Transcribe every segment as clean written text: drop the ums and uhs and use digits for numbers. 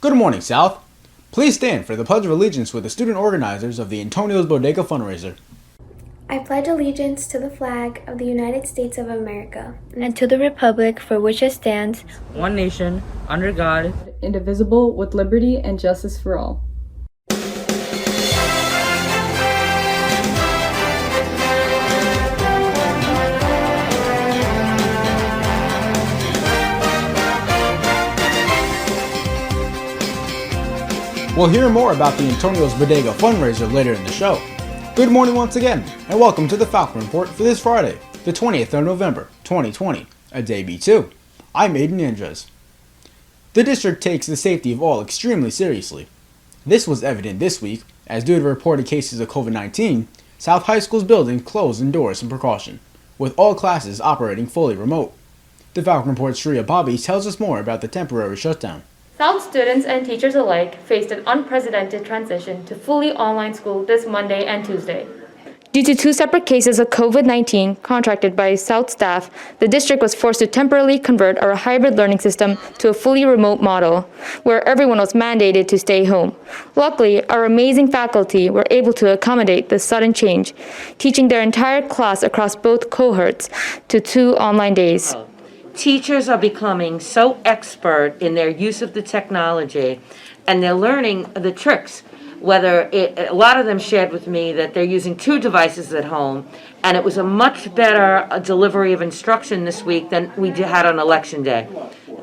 Good morning, South. Please stand for the Pledge of Allegiance with the student organizers of the Antonio's Bodega fundraiser. I pledge allegiance to the flag of the United States of America and to the republic for which it stands, one nation, under God, indivisible, with liberty and justice for all. We'll hear more about the Antonio's Bodega fundraiser later in the show. Good morning once again, and welcome to the Falcon Report for this Friday, the 20th of November, 2020, a day B2. I'm Aiden Ninjas. The district takes the safety of all extremely seriously. This was evident this week, as due to reported cases of COVID-19, South High School's building closed indoors in precaution, with all classes operating fully remote. The Falcon Report's Shreya Bobby tells us more about the temporary shutdown. South students and teachers alike faced an unprecedented transition to fully online school this Monday and Tuesday. Due to two separate cases of COVID-19 contracted by South staff, the district was forced to temporarily convert our hybrid learning system to a fully remote model, where everyone was mandated to stay home. Luckily, our amazing faculty were able to accommodate this sudden change, teaching their entire class across both cohorts to 2 online days. Teachers are becoming so expert in their use of the technology, and they're learning the tricks. A lot of them shared with me that they're using 2 devices at home, and it was a much better delivery of instruction this week than we had on election day.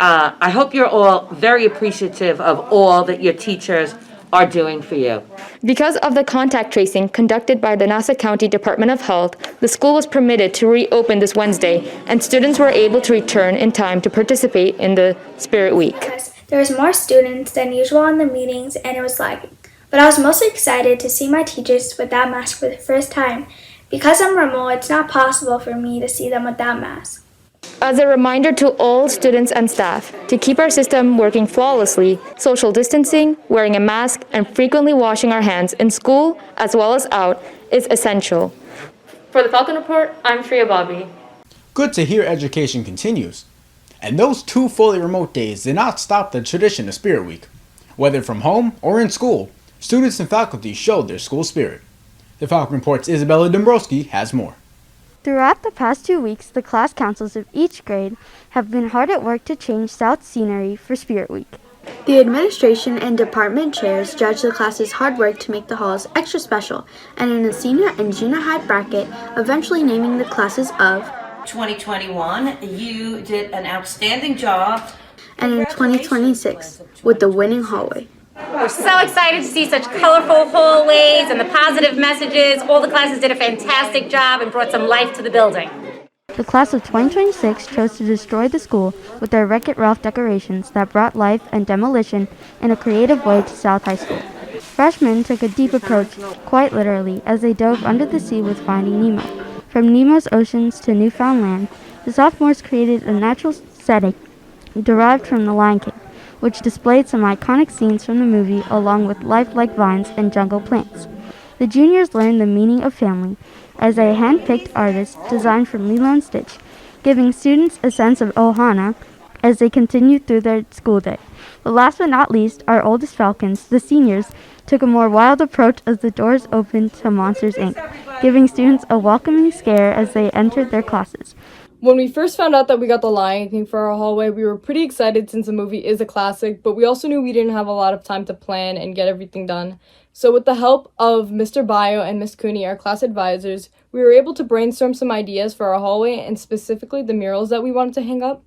I hope you're all very appreciative of all that your teachers are doing for you. Because of the contact tracing conducted by the Nassau County Department of Health, the school was permitted to reopen this Wednesday, and students were able to return in time to participate in the Spirit Week. There was more students than usual in the meetings, and it was lagging. But I was mostly excited to see my teachers without mask for the first time. Because I'm remote, it's not possible for me to see them without mask. As a reminder to all students and staff to keep our system working flawlessly, social distancing, wearing a mask, and frequently washing our hands in school as well as out is essential. For the Falcon Report, I'm Shreya Bobby. Good to hear education continues. And those 2 fully remote days did not stop the tradition of Spirit Week. Whether from home or in school, students and faculty showed their school spirit. The Falcon Report's Isabella Dombrowski has more. Throughout the past 2 weeks, the class councils of each grade have been hard at work to change South's scenery for Spirit Week. The administration and department chairs judge the class's hard work to make the halls extra special, and in a senior and junior high bracket, eventually naming the classes of 2021, you did an outstanding job, and in 2026, with the winning hallway. We're so excited to see such colorful hallways and the positive messages. All the classes did a fantastic job and brought some life to the building. The class of 2026 chose to destroy the school with their Wreck-It Ralph decorations that brought life and demolition in a creative way to South High School. Freshmen took a deep approach, quite literally, as they dove under the sea with Finding Nemo. From Nemo's oceans to Newfoundland, the sophomores created a natural setting derived from The Lion King, which displayed some iconic scenes from the movie along with lifelike vines and jungle plants. The juniors learned the meaning of family as a hand-picked artist designed from Lilo and Stitch, giving students a sense of Ohana as they continued through their school day. But last but not least, our oldest Falcons, the seniors, took a more wild approach as the doors opened to Monsters, Inc., giving students a welcoming scare as they entered their classes. When we first found out that we got the Lion King for our hallway, we were pretty excited since the movie is a classic, but we also knew we didn't have a lot of time to plan and get everything done. So with the help of Mr. Bio and Miss Cooney, our class advisors, we were able to brainstorm some ideas for our hallway and specifically the murals that we wanted to hang up.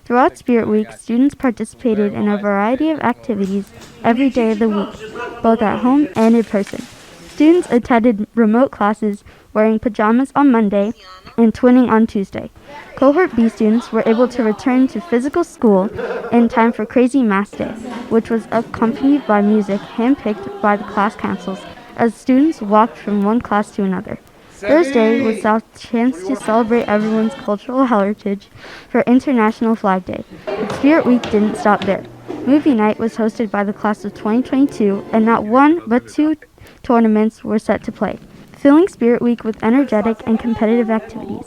Throughout Spirit Week, students participated in a variety of activities every day of the week, both at home and in person. Students attended remote classes wearing pajamas on Monday and twinning on Tuesday. Cohort B students were able to return to physical school in time for Crazy Math Day, which was accompanied by music handpicked by the class councils as students walked from one class to another. Thursday was South's chance to celebrate everyone's cultural heritage for International Flag Day, but Spirit Week didn't stop there. Movie night was hosted by the class of 2022, and not one but 2 tournaments were set to play, filling Spirit Week with energetic and competitive activities.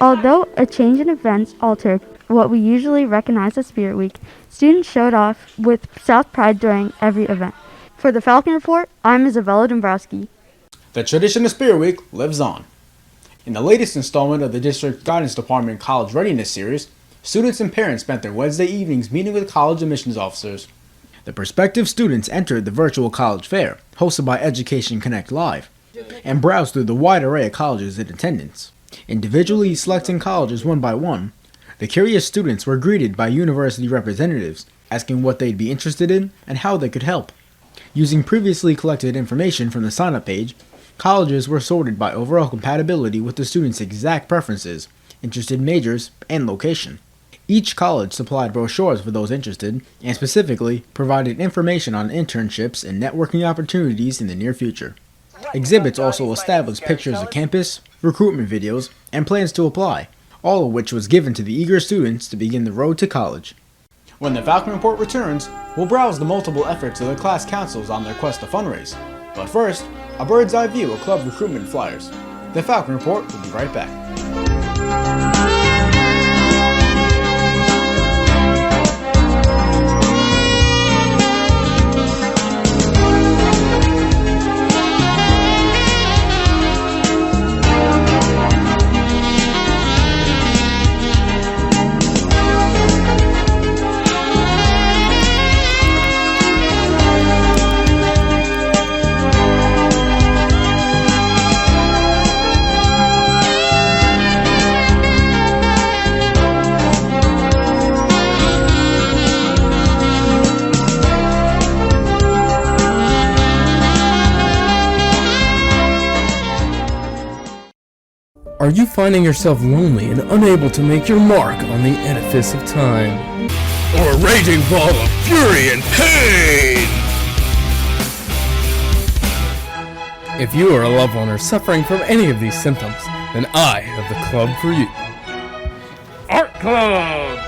Although a change in events altered what we usually recognize as Spirit Week, students showed off with South pride during every event. For the Falcon Report, I'm Isabella Dombrowski. The tradition of Spirit Week lives on. In the latest installment of the District Guidance Department College Readiness Series, students and parents spent their Wednesday evenings meeting with college admissions officers. The prospective students entered the virtual college fair, hosted by Education Connect Live, and browsed through the wide array of colleges in attendance. Individually selecting colleges one by one, the curious students were greeted by university representatives, asking what they'd be interested in and how they could help. Using previously collected information from the sign-up page, colleges were sorted by overall compatibility with the students' exact preferences, interested majors, and location. Each college supplied brochures for those interested, and specifically provided information on internships and networking opportunities in the near future. Exhibits also established pictures of campus, recruitment videos, and plans to apply, all of which was given to the eager students to begin the road to college. When the Falcon Report returns, we'll browse the multiple efforts of the class councils on their quest to fundraise. But first, a bird's eye view of club recruitment flyers. The Falcon Report will be right back. Are you finding yourself lonely and unable to make your mark on the edifice of time? Or a raging ball of fury and pain? If you or a loved one are suffering from any of these symptoms, then I have the club for you. Art Club!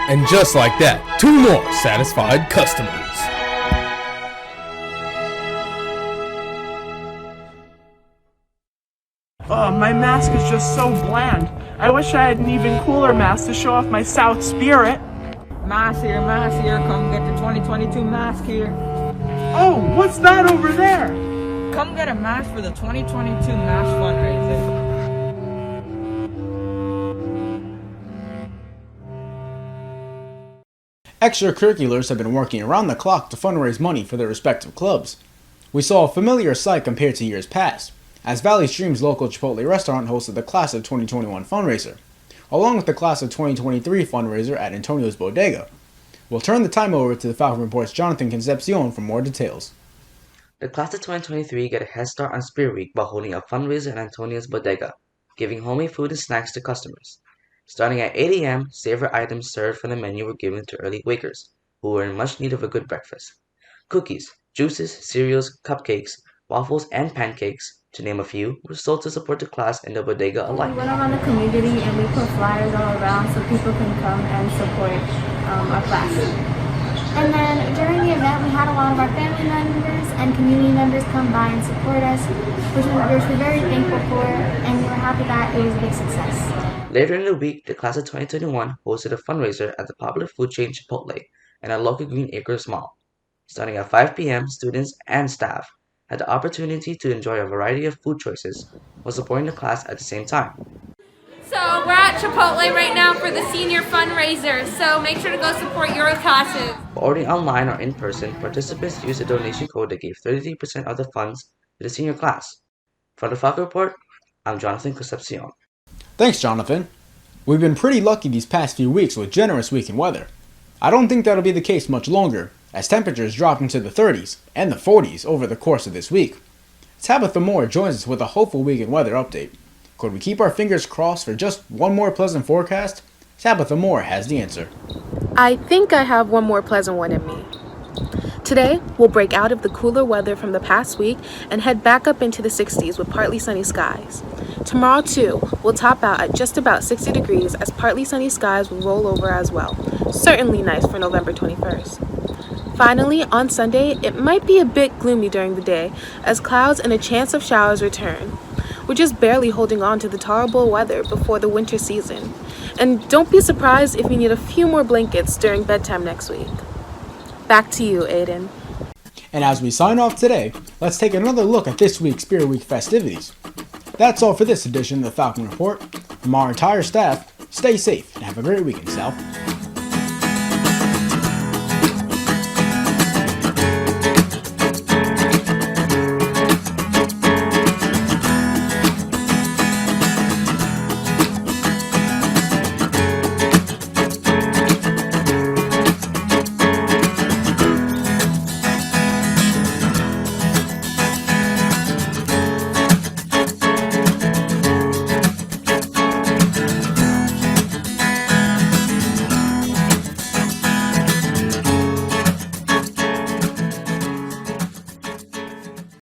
And just like that, 2 more satisfied customers. Oh, my mask is just so bland. I wish I had an even cooler mask to show off my South spirit. Mask here, come get the 2022 mask here. Oh, what's that over there? Come get a mask for the 2022 mask fundraiser. Extracurriculars have been working around the clock to fundraise money for their respective clubs. We saw a familiar sight compared to years past, as Valley Stream's local Chipotle restaurant hosted the Class of 2021 fundraiser, along with the Class of 2023 fundraiser at Antonio's Bodega. We'll turn the time over to the Falcon Report's Jonathan Concepcion for more details. The Class of 2023 get a head start on Spirit Week by holding a fundraiser at Antonio's Bodega, giving homemade food and snacks to customers. Starting at 8 a.m., savory items served from the menu were given to early wakers, who were in much need of a good breakfast. Cookies, juices, cereals, cupcakes, waffles, and pancakes, to name a few, were sold to support the class and the bodega alike. We went around the community and we put flyers all around so people can come and support our class. And then during the event, we had a lot of our family members and community members come by and support us, which we're very thankful for, and we were happy that it was a big success. Later in the week, the Class of 2021 hosted a fundraiser at the popular food chain Chipotle and at local Green Acres Mall. Starting at 5 p.m., students and staff had the opportunity to enjoy a variety of food choices while supporting the class at the same time. So we're at Chipotle right now for the senior fundraiser, so make sure to go support your classes. While ordering online or in person, participants used a donation code that gave 33% of the funds to the senior class. For the Falcon Report, I'm Jonathan Concepcion. Thanks, Jonathan. We've been pretty lucky these past few weeks with generous weekend weather. I don't think that'll be the case much longer, as temperatures drop into the 30s and the 40s over the course of this week. Tabitha Moore joins us with a hopeful weekend weather update. Could we keep our fingers crossed for just one more pleasant forecast? Tabitha Moore has the answer. I think I have one more pleasant one in me. Today, we'll break out of the cooler weather from the past week and head back up into the 60s with partly sunny skies. Tomorrow, too, we'll top out at just about 60 degrees as partly sunny skies will roll over as well. Certainly nice for November 21st. Finally, on Sunday, it might be a bit gloomy during the day as clouds and a chance of showers return. We're just barely holding on to the tolerable weather before the winter season. And don't be surprised if you need a few more blankets during bedtime next week. Back to you, Aiden. And as we sign off today, let's take another look at this week's Spirit Week festivities. That's all for this edition of the Falcon Report. From our entire staff, stay safe and have a great weekend, South.